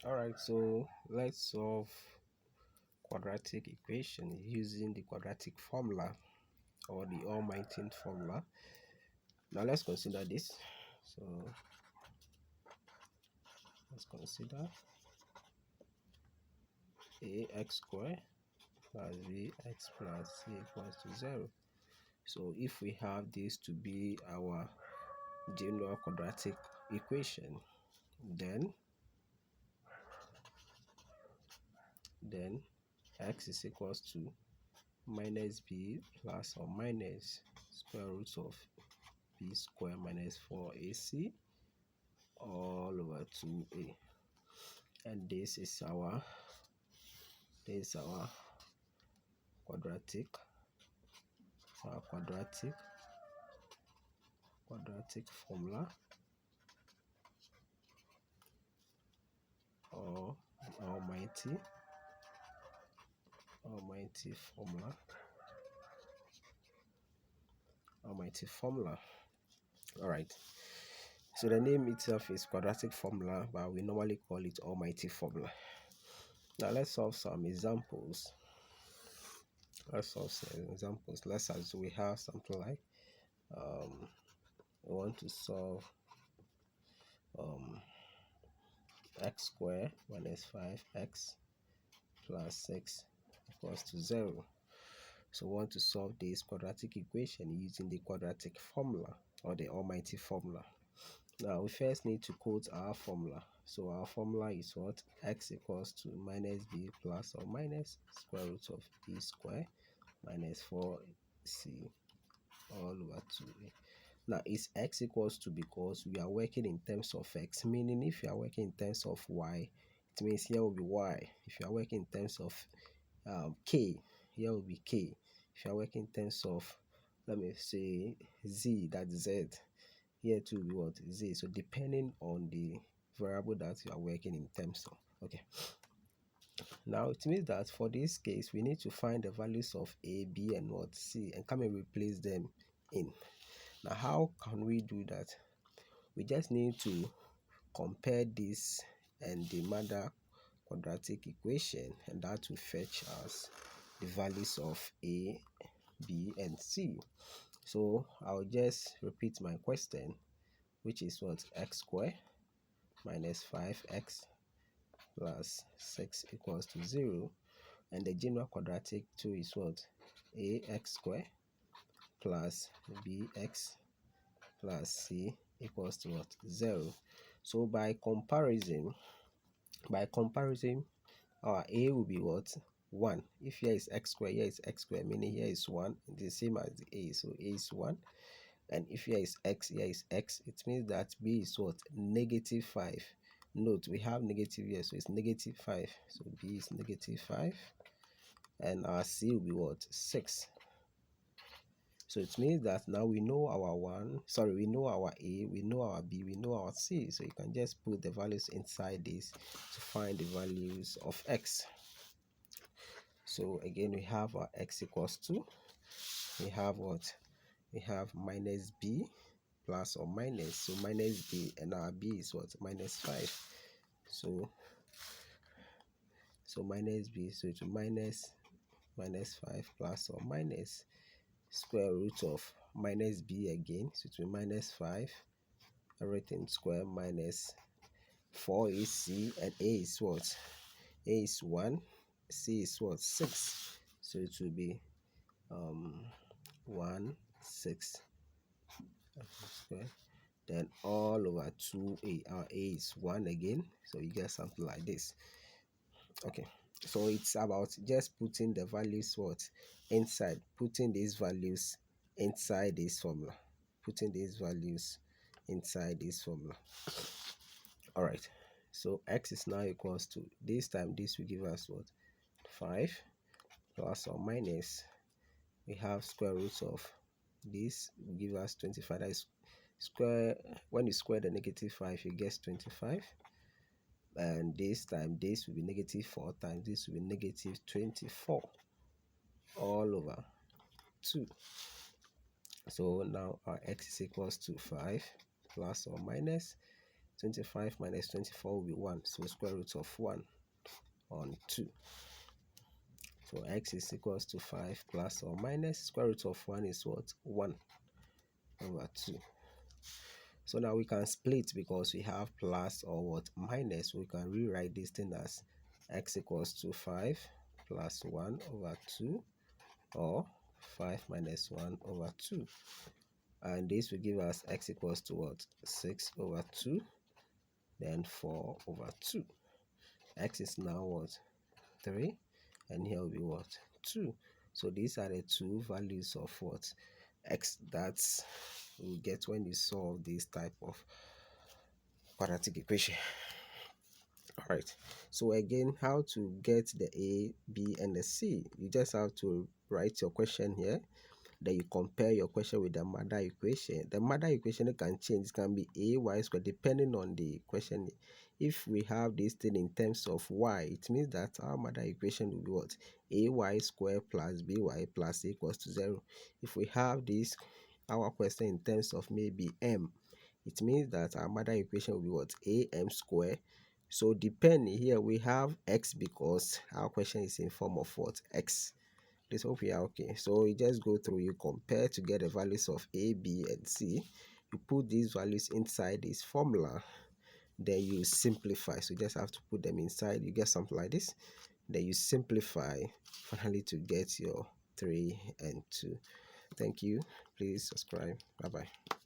All right, so let's solve quadratic equation using the quadratic formula or the almighty formula. Now let's consider this. So let's consider ax squared plus bx plus c equals to 0. So if we have this to be our general quadratic equation, then x is equals to minus b plus or minus square root of b square minus 4ac all over 2a. And this is our quadratic quadratic formula, or the almighty formula. All right, so the name itself is quadratic formula, but we normally call it almighty formula. Now let's solve some examples. Let's assume we have something like we want to solve x squared minus 5x plus 6 equals to 0. So we want to solve this quadratic equation using the quadratic formula or the almighty formula. Now we first need to quote our formula. So our formula is what? X equals to minus b plus or minus square root of b square minus 4c all over 2a. Now is x equals to because we are working in terms of x, meaning if you are working in terms of y, it means here will be y. If you are working in terms of k, here will be k. If you are working in terms of, let me say, z, that's z, here too will be what? Z. So depending on the variable that you are working in terms of. Okay, now it means that for this case we need to find the values of a, b, and what? C, and come and replace them in. Now how can we do that? We just need to compare this and the mother quadratic equation, and that will fetch us the values of a, b, and c. So I'll just repeat my question, which is what? X squared minus 5x plus 6 equals to 0. And the general quadratic too is what? Ax squared plus bx plus c equals to what? 0. So by comparison, our a will be what? 1. If here is x squared, here is x squared, meaning here is 1, the same as the a, so a is 1. And if here is x, here is x, it means that b is what? Negative 5. Note we have negative here, so it's negative 5. So b is negative 5, and our c will be what? 6. So it means that now we know our we know our a, we know our b, we know our c. So you can just put the values inside this to find the values of x. So again, we have our x equals to, we have what? We have minus b plus or minus, so minus b, and our b is what? Minus 5. So minus b, so it's minus 5 plus or minus square root of minus b again, so it's minus 5, everything square, minus 4ac, and a is what? A is 1, c is what? 6. So it will be 1 6 square, then all over 2a. Our a is 1 again, so you get something like this. Okay, so it's about just putting the values what? Inside, putting these values inside this formula, all right. So x is now equals to, this time this will give us what? 5 plus or minus, we have square root of this will give us 25. That is square, when you square the negative 5 you get 25, and this time this will be negative 4 times this will be negative 24 all over 2. So now our x is equals to 5 plus or minus 25 minus 24 will be 1. So square root of 1 on 2. So x is equals to 5 plus or minus square root of 1 is what? 1 over 2. So now we can split because we have plus or what? Minus. We can rewrite this thing as x equals to 5 plus 1 over 2, or 5 minus 1 over 2. And this will give us x equals to what? 6 over 2, then 4 over 2. X is now what? 3, and here will be what? 2. So these are the two values of what? X that you get when you solve this type of quadratic equation. Alright, so again, how to get the A, B, and the C? You just have to write your question here. Then you compare your question with the mother equation. The mother equation can change. It can be ay squared depending on the question. If we have this thing in terms of y, it means that our mother equation will be what? Ay squared plus by plus c equals to 0. If we have this, our question in terms of maybe m, it means that our mother equation will be what? Am squared. So depending here, we have x because our question is in form of what? X. Let's hope we are okay. So you just go through, you compare to get the values of A, B, and C. You put these values inside this formula, then you simplify. So you just have to put them inside. You get something like this. Then you simplify finally to get your 3 and 2. Thank you. Please subscribe. Bye bye.